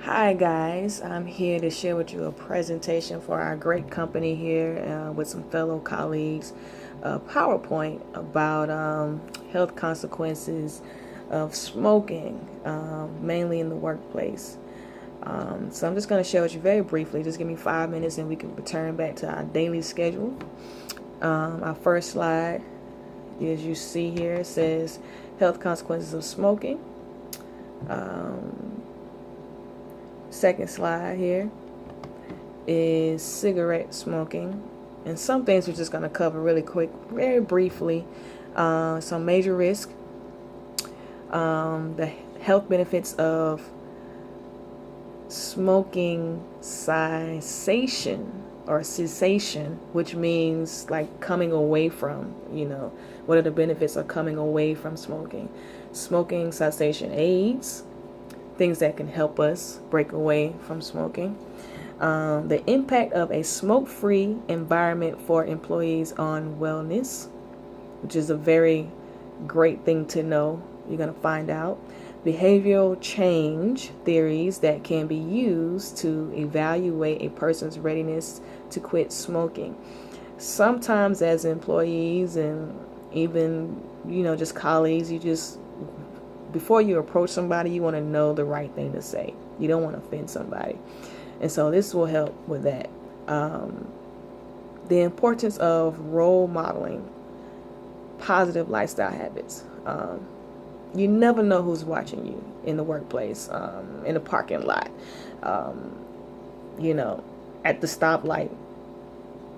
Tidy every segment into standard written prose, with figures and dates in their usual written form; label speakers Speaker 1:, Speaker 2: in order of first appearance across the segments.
Speaker 1: Hi guys, I'm here to share with you a presentation for our great company here with some fellow colleagues, a PowerPoint about health consequences of smoking, mainly in the workplace. So I'm just going to share with you very briefly. Just give me 5 minutes and we can return back to our daily schedule. Our first slide, as you see here, says health consequences of smoking. Second slide here is cigarette smoking, and some things we're just going to cover really quick, very briefly. Some major risk, the health benefits of smoking cessation or cessation, which means like coming away from, what are the benefits of coming away from smoking? Smoking cessation aids, things that can help us break away from smoking. The impact of a smoke-free environment for employees on wellness, which is a very great thing to know. You're going to find out. Behavioral change theories that can be used to evaluate a person's readiness to quit smoking. Sometimes as employees and even, just colleagues, before you approach somebody, you want to know the right thing to say. You don't want to offend somebody. And so this will help with that. The importance of role modeling positive lifestyle habits. You never know who's watching you in the workplace, in the parking lot, at the stoplight,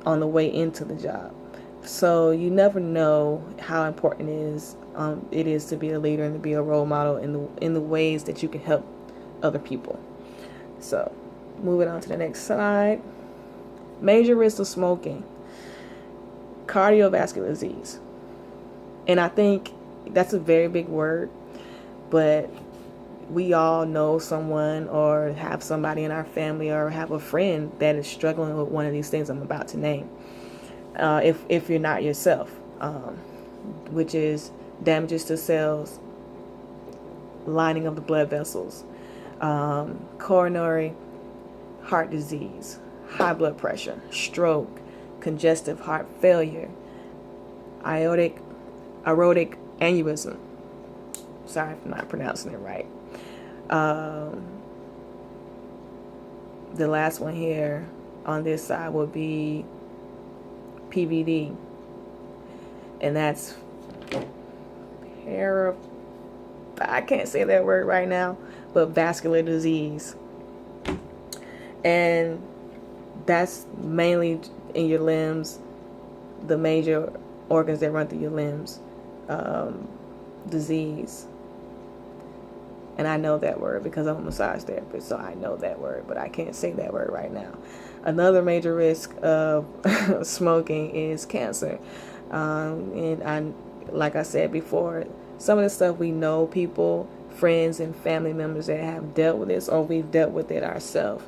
Speaker 1: on the way into the job. So you never know how important it is to be a leader and to be a role model in the ways that you can help other people. So moving on to the next slide. Major risks of smoking. Cardiovascular disease. And I think that's a very big word, but we all know someone or have somebody in our family or have a friend that is struggling with one of these things I'm about to name. If you're not yourself, which is damages to cells, lining of the blood vessels, coronary heart disease, high blood pressure, stroke, congestive heart failure, aortic aneurysm. Sorry if I'm not pronouncing it right. The last one here on this side will be PVD, and that's I can't say that word right now, but vascular disease. And that's mainly in your limbs, the major organs that run through your limbs, disease. And I know that word because I'm a massage therapist, so I know that word, but I can't say that word right now. Another major risk of smoking is cancer. Like I said before, some of the stuff we know people, friends and family members that have dealt with this, or we've dealt with it ourselves.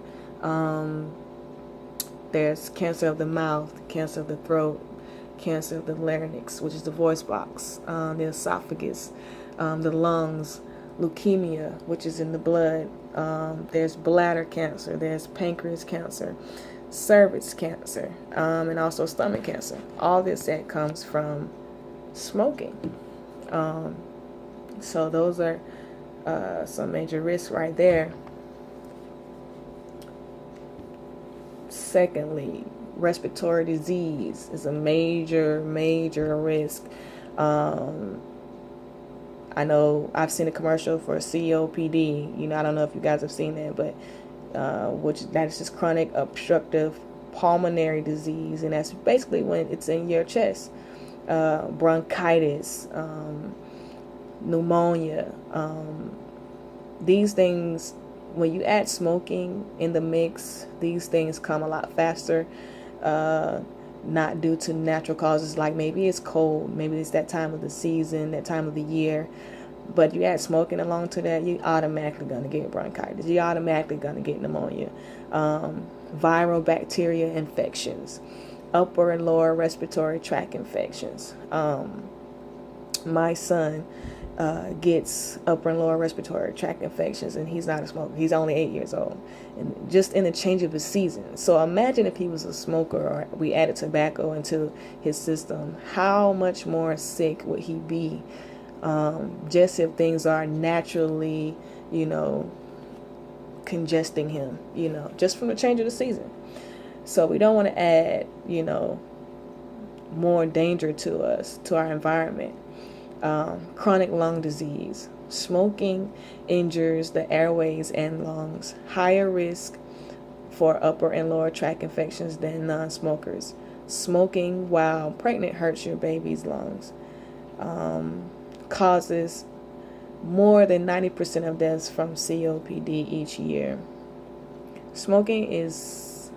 Speaker 1: There's cancer of the mouth, cancer of the throat, cancer of the larynx, which is the voice box, the esophagus, the lungs, leukemia, which is in the blood. There's bladder cancer, there's pancreas cancer, cervix cancer, and also stomach cancer. All this that comes from smoking. So those are some major risks right there. Secondly, respiratory disease is a major risk. I know I've seen a commercial for COPD. I don't know if you guys have seen that, but that is just chronic obstructive pulmonary disease, and that's basically when it's in your chest. Bronchitis, pneumonia. These things, when you add smoking in the mix, these things come a lot faster. Not due to natural causes, like maybe it's cold, maybe it's that time of the season, that time of the year, but you add smoking along to that, you automatically going to get bronchitis, you automatically going to get pneumonia, viral bacteria infections, upper and lower respiratory tract infections. My son gets upper and lower respiratory tract infections, and he's not a smoker. He's only 8 years old, and just in the change of his season. So imagine if he was a smoker, or we added tobacco into his system, how much more sick would he be? Just if things are naturally, congesting him, just from the change of the season. So we don't want to add, more danger to us, to our environment. Chronic lung disease. Smoking injures the airways and lungs. Higher risk for upper and lower tract infections than non-smokers. Smoking while pregnant hurts your baby's lungs. Causes more than 90% of deaths from COPD each year. Smoking is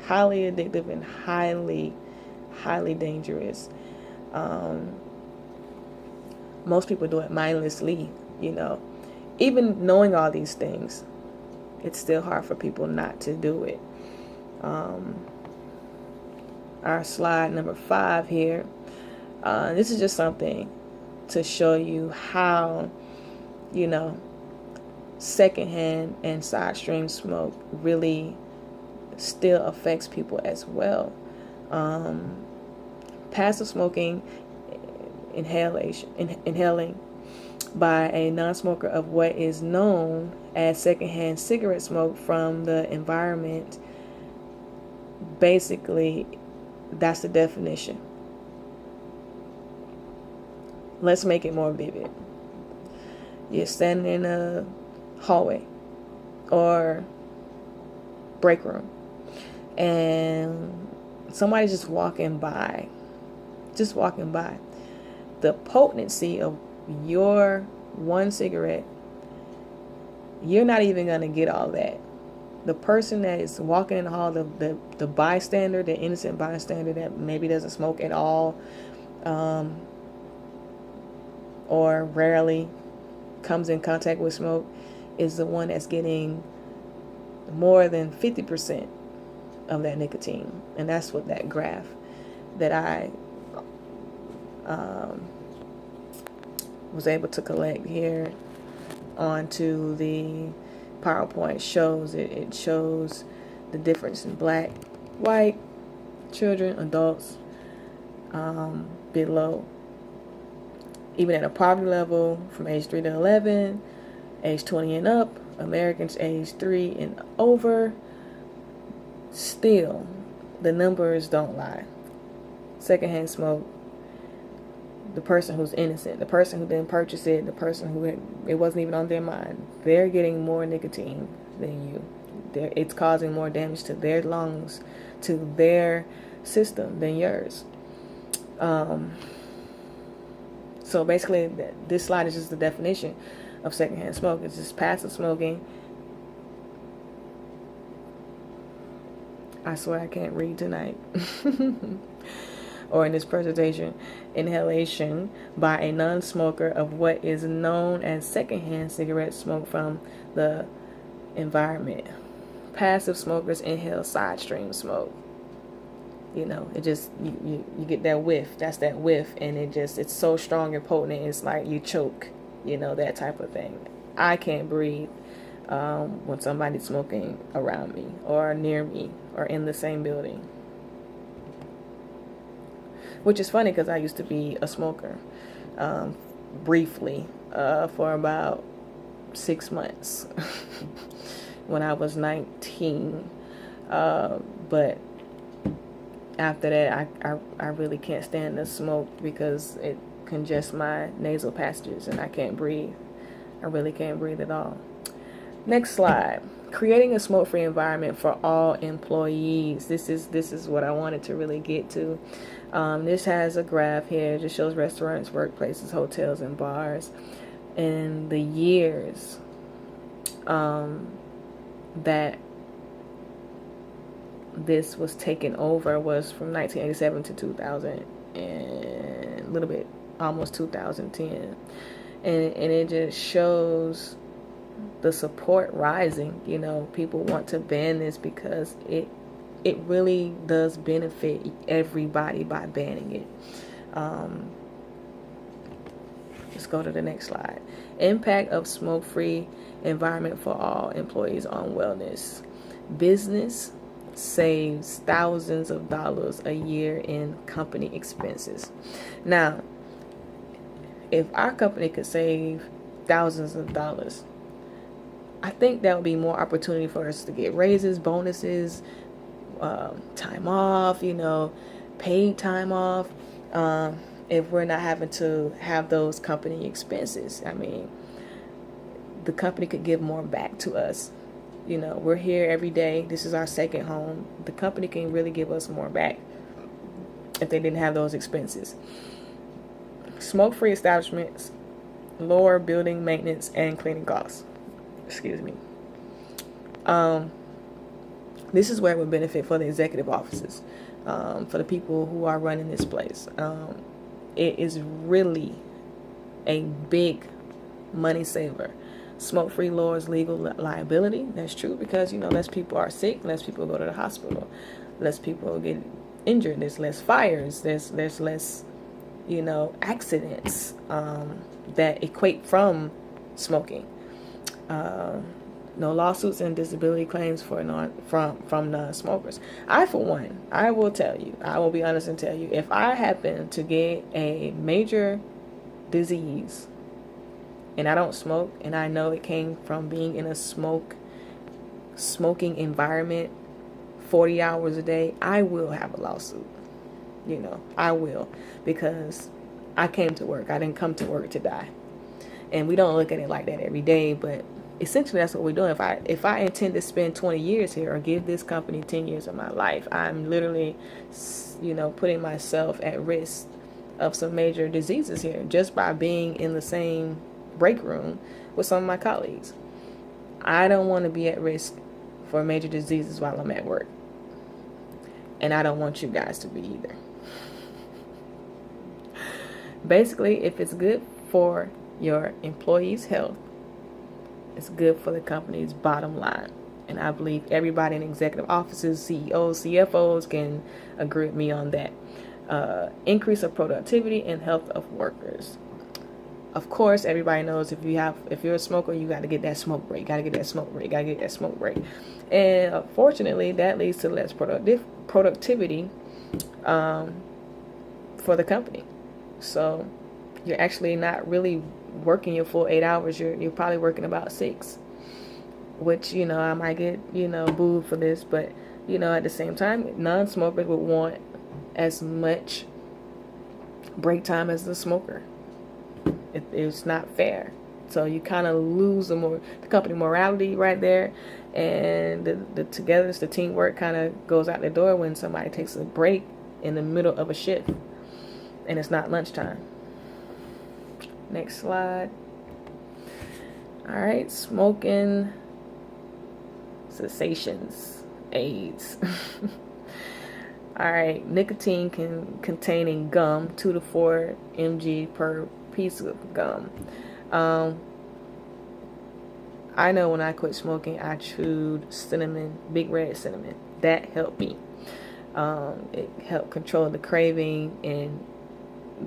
Speaker 1: highly addictive and highly, highly dangerous. Most people do it mindlessly, Even knowing all these things, it's still hard for people not to do it. Our slide number 5 here. This is just something to show you how, secondhand and side stream smoke really still affects people as well. Passive smoking, inhaling by a non-smoker of what is known as secondhand cigarette smoke from the environment. Basically, that's the definition. Let's make it more vivid. You're standing in a hallway or break room, and somebody's just walking by. The potency of your one cigarette, you're not even going to get all that. The person that is walking in the hall, the bystander, the innocent bystander that maybe doesn't smoke at all, or rarely comes in contact with smoke, is the one that's getting more than 50% of that nicotine. And that's what that graph that I was able to collect here onto the PowerPoint shows. It shows the difference in black, white, children, adults, below. Even at a poverty level from age 3 to 11, age 20 and up, Americans age 3 and over, still the numbers don't lie. Secondhand smoke, the person who's innocent, the person who didn't purchase it, the person who it wasn't even on their mind, they're getting more nicotine than you. It's causing more damage to their lungs, to their system than yours. So basically, this slide is just the definition of secondhand smoke. It's just passive smoking. I swear I can't read tonight. Or in this presentation, inhalation by a non-smoker of what is known as secondhand cigarette smoke from the environment. Passive smokers inhale side stream smoke. It just, you get that whiff. That's that whiff, and it's so strong and potent, it's like you choke, that type of thing. I can't breathe when somebody's smoking around me or near me or in the same building. Which is funny because I used to be a smoker briefly for about 6 months when I was 19. But after that, I really can't stand the smoke because it congests my nasal passages and I can't breathe. I really can't breathe at all. Next slide. Creating a smoke-free environment for all employees. This is what I wanted to really get to. This has a graph here. It just shows restaurants, workplaces, hotels, and bars. And the years that this was taken over was from 1987 to 2000 and a little bit, almost 2010. And it just shows the support rising. People want to ban this because it really does benefit everybody by banning it. Let's go to the next slide. Impact of smoke-free environment for all employees on wellness. Business saves thousands of dollars a year in company expenses. Now, if our company could save thousands of dollars, I think that would be more opportunity for us to get raises, bonuses, time off, paid time off, if we're not having to have those company expenses. I mean, the company could give more back to us. We're here every day. This is our second home. The company can really give us more back if they didn't have those expenses. Smoke-free establishments lower building maintenance and cleaning costs. Excuse me. This is where it would benefit for the executive offices, for the people who are running this place. It is really a big money saver. Smoke-free lowers legal liability. That's true because, less people are sick, less people go to the hospital, less people get injured, there's less fires, there's less, accidents that equate from smoking. No lawsuits and disability claims from non-smokers. For one, I will be honest and tell you, if I happen to get a major disease and I don't smoke, and I know it came from being in a smoking environment 40 hours a day, I will have a lawsuit. I will, because I came to work. I didn't come to work to die. And we don't look at it like that every day, but essentially that's what we're doing. If I intend to spend 20 years here or give this company 10 years of my life, I'm literally, putting myself at risk of some major diseases here just by being in the same break room with some of my colleagues. I don't want to be at risk for major diseases while I'm at work. And I don't want you guys to be either. Basically, if it's good for your employees' health, it's good for the company's bottom line. And I believe everybody in executive offices, CEOs, CFOs can agree with me on that. Increase of productivity and health of workers. Of course, everybody knows if you're a smoker, you got to get that smoke break. And unfortunately, that leads to less productivity for the company. So you're actually not really working your full 8 hours. You're probably working about 6, which, I might get, booed for this, but, at the same time, non-smokers would want as much break time as the smoker. It's not fair. So you kind of lose the company morality right there, and the togetherness, the teamwork kind of goes out the door when somebody takes a break in the middle of a shift and it's not lunchtime. Next slide. All right, smoking cessations, AIDS. All right, nicotine containing gum, 2 to 4 mg per piece of gum. I know when I quit smoking, I chewed cinnamon, big red cinnamon. That helped me. It helped control the craving and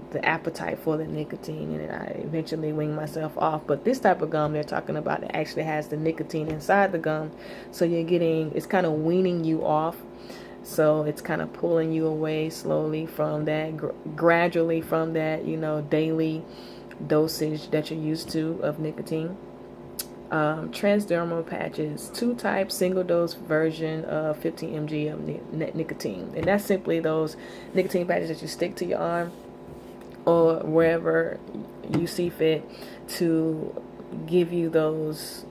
Speaker 1: the appetite for the nicotine, and I eventually weaned myself off. But this type of gum they're talking about, it actually has the nicotine inside the gum, so it's kind of weaning you off. So it's kind of pulling you away slowly from that, gradually from that, daily dosage that you're used to of nicotine. Transdermal patches, 2 types, single dose version of 15 mg of nicotine. And that's simply those nicotine patches that you stick to your arm or wherever you see fit to give you those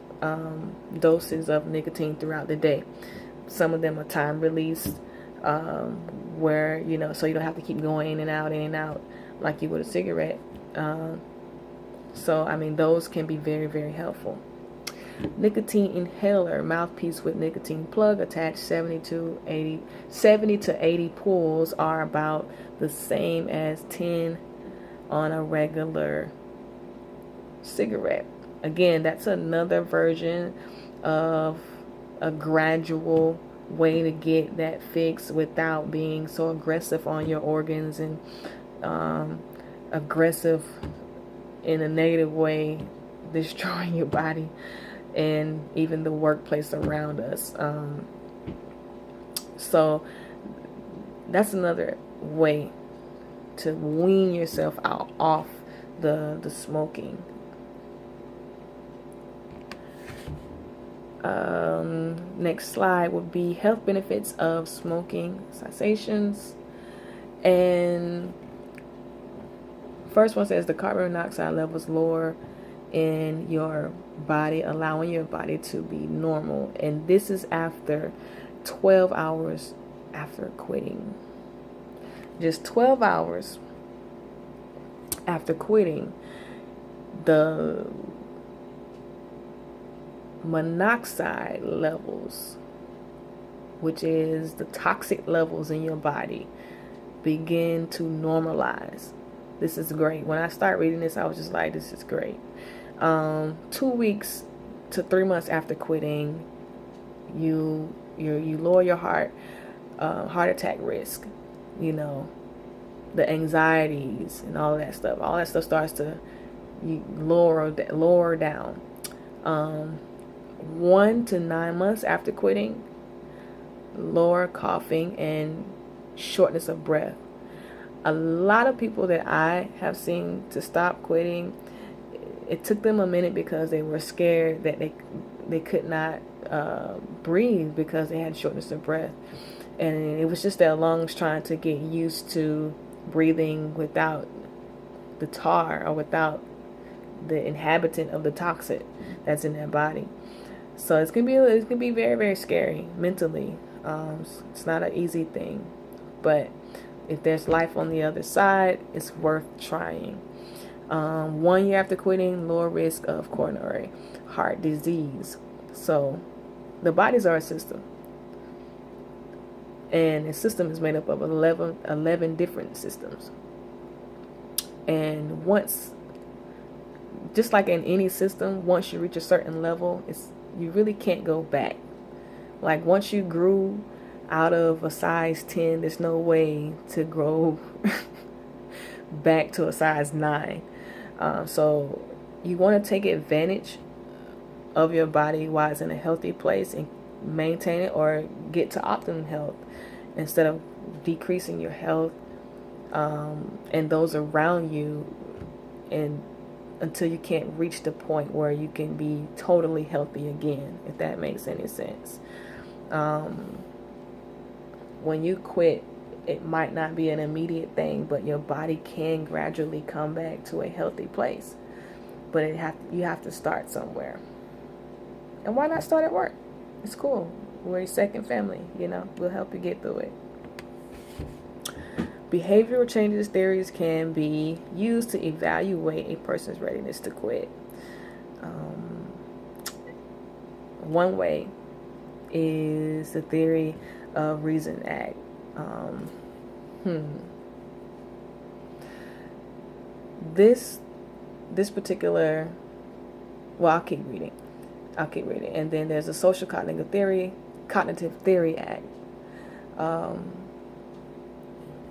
Speaker 1: doses of nicotine throughout the day. Some of them are time released, where, so you don't have to keep going in and out like you would a cigarette. So, those can be very, very helpful. Nicotine inhaler, mouthpiece with nicotine plug attached, 70 to 80 pulls are about the same as 10 on a regular cigarette. Again, that's another version of a gradual way to get that fix without being so aggressive on your organs and aggressive in a negative way, destroying your body and even the workplace around us. So that's another way to wean yourself out off the smoking. Next slide would be health benefits of smoking cessations. And first one says the carbon monoxide levels lower in your body, allowing your body to be normal. And this is after 12 hours after quitting. Just 12 hours after quitting, the monoxide levels, which is the toxic levels in your body, begin to normalize. This is great. When I start reading this, I was just like, this is great. 2 weeks to 3 months after quitting, you lower your heart attack risk, the anxieties and all that stuff. All that stuff starts to lower down. 1 to 9 months after quitting, lower coughing and shortness of breath. A lot of people that I have seen to stop quitting, it took them a minute because they were scared that they could not breathe because they had shortness of breath. And it was just their lungs trying to get used to breathing without the tar or without the inhabitant of the toxin that's in their body. So it's gonna be very, very scary mentally. It's not an easy thing, but if there's life on the other side, it's worth trying. 1 year after quitting, lower risk of coronary heart disease. So the bodies are a system, and the system is made up of 11 different systems. And just like in any system, once you reach a certain level, you really can't go back. Like once you grew out of a size 10, there's no way to grow back to a size 9. So you want to take advantage of your body while it's in a healthy place and maintain it or get to optimum health instead of decreasing your health and those around you, and until you can't reach the point where you can be totally healthy again, if that makes any sense. When you quit, it might not be an immediate thing, but your body can gradually come back to a healthy place. But you have to start somewhere. And why not start at work? It's cool. We're your second family, we'll help you get through it. Behavioral changes theories can be used to evaluate a person's readiness to quit. One way is the theory of reason act. This particular, well, I'll keep reading, and then there's a social cognitive theory act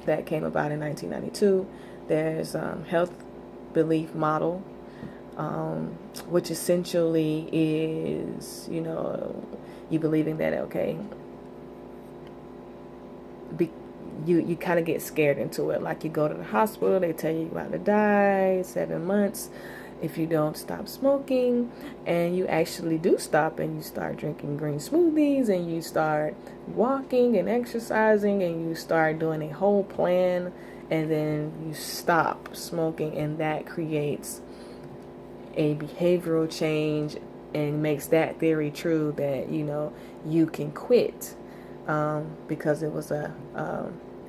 Speaker 1: that came about in 1992. There's health belief model, which essentially is, you believing that, okay, you kind of get scared into it. Like you go to the hospital, they tell you you're about to die, 7 months if you don't stop smoking, and you actually do stop, and you start drinking green smoothies, and you start walking and exercising, and you start doing a whole plan, and then you stop smoking, and that creates a behavioral change and makes that theory true that you can quit because it was a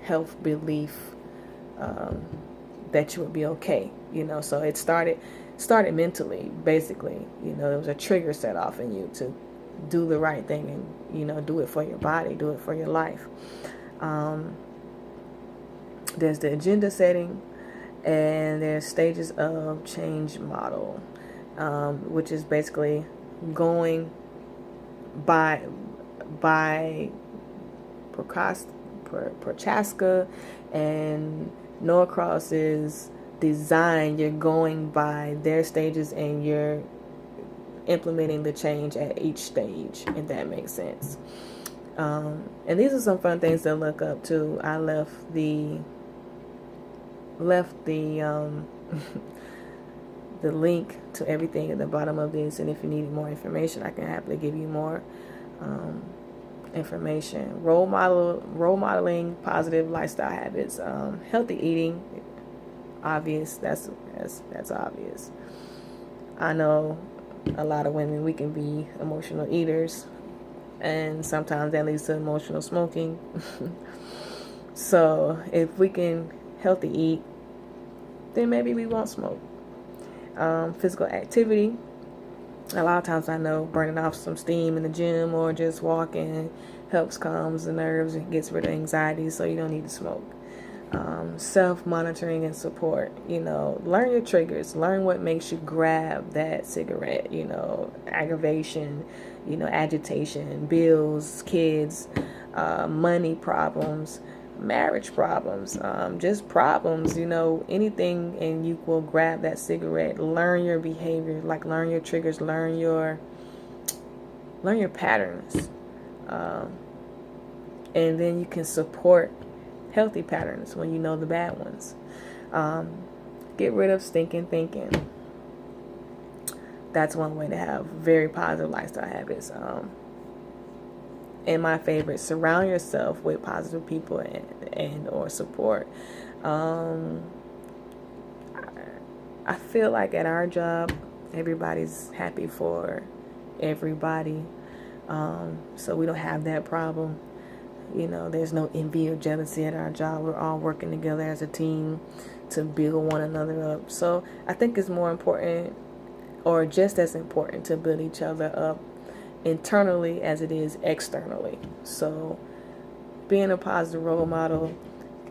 Speaker 1: health belief that you would be okay. So it started mentally, basically. There was a trigger set off in you to do the right thing and do it for your body, do it for your life. There's the agenda setting, and there's stages of change model, which is basically going by Prochaska and Norcross's design, you're going by their stages and you're implementing the change at each stage, if that makes sense. And these are some fun things to look up too. I left the the link to everything at the bottom of this, and if you need more information, I can happily give you more information. Role modeling positive lifestyle habits, healthy eating, obvious. That's obvious. I know a lot of women, we can be emotional eaters, and sometimes that leads to emotional smoking. So if we can healthy eat, then maybe we won't smoke. Physical activity. A lot of times I know burning off some steam in the gym or just walking helps calms the nerves and gets rid of anxiety, so you don't need to smoke. Self-monitoring and support. Learn your triggers. Learn what makes you grab that cigarette. Aggravation, agitation, bills, kids, money problems, marriage problems, just problems, anything, and you will grab that cigarette. Learn your behavior, like learn your triggers, learn your patterns, and then you can support healthy patterns when you know the bad ones. Get rid of stinking thinking. That's one way to have very positive lifestyle habits. And my favorite, surround yourself with positive people and or support. I feel like at our job, everybody's happy for everybody. So we don't have that problem. There's no envy or jealousy at our job. We're all working together as a team to build one another up. So I think it's more important, or just as important, to build each other up internally as it is externally. So being a positive role model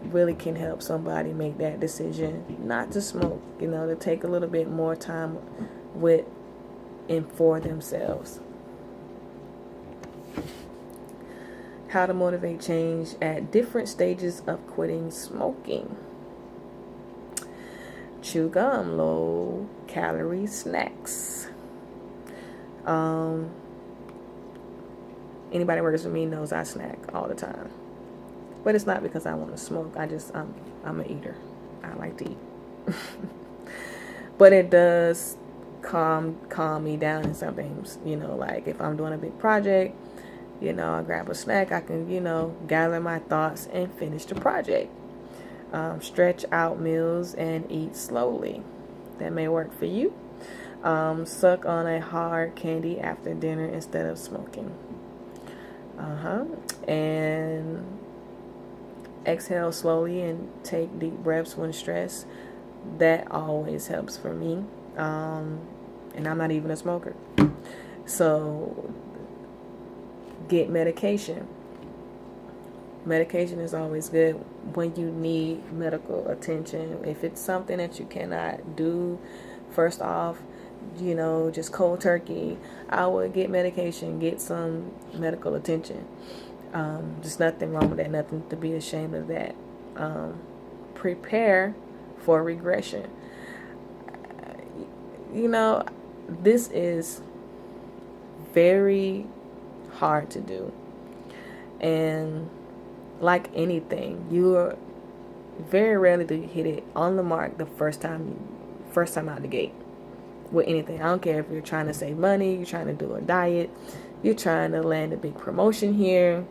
Speaker 1: really can help somebody make that decision not to smoke, to take a little bit more time with and for themselves. How to motivate change at different stages of quitting smoking. Chew gum, low calorie snacks. Anybody who works with me knows I snack all the time. But it's not because I want to smoke. I'm an eater. I like to eat. But it does calm me down in some things. Like if I'm doing a big project, I grab a snack. I can, gather my thoughts and finish the project. Stretch out meals and eat slowly. That may work for you. Suck on a hard candy after dinner instead of smoking. And exhale slowly and take deep breaths when stressed. That always helps for me. And I'm not even a smoker. So get medication. Medication is always good when you need medical attention. If it's something that you cannot do, first off, just cold turkey, I would get medication, get some medical attention. Just nothing wrong with that, nothing to be ashamed of that. Prepare for regression. This is very hard to do. And like anything, you're very rarely to hit it on the mark the first time out the gate with anything. I don't care if you're trying to save money, you're trying to do a diet, you're trying to land a big promotion here,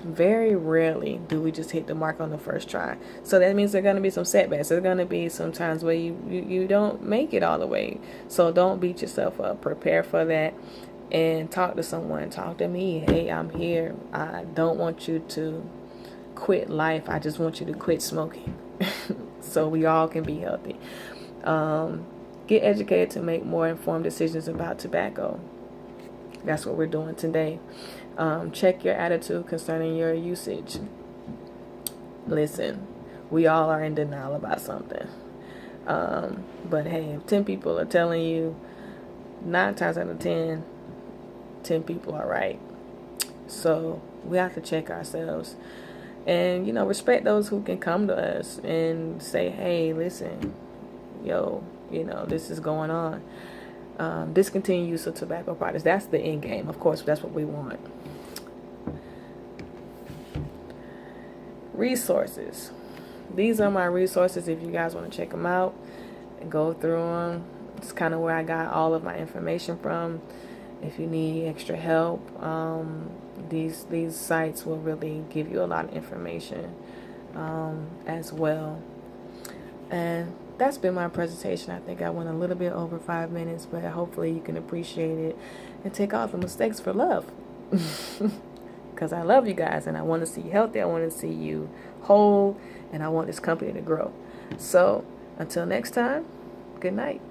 Speaker 1: very rarely do we just hit the mark on the first try. So that means there are going to be some setbacks. There's going to be some times where you don't make it all the way. So don't beat yourself up. Prepare for that and talk to someone. Talk to me. Hey, I'm here. I don't want you to quit life. I just want you to quit smoking so we all can be healthy. Get educated to make more informed decisions about tobacco. That's what we're doing today. Check your attitude concerning your usage. Listen, we all are in denial about something. But hey, if 10 people are telling you, 9 times out of 10 people are right. So we have to check ourselves. And, you know, respect those who can come to us and say, hey, listen, yo, you know, this is going on. Discontinue use of tobacco products. That's the end game. Of course, that's what we want. Resources. These are my resources if you guys want to check them out and go through them. It's kind of where I got all of my information from. If you need extra help, these sites will really give you a lot of information as well. And that's been my presentation. I think I went a little bit over 5 minutes, but hopefully you can appreciate it and take all the mistakes for love. Because I love you guys and I want to see you healthy. I want to see you whole, and I want this company to grow. So until next time, good night.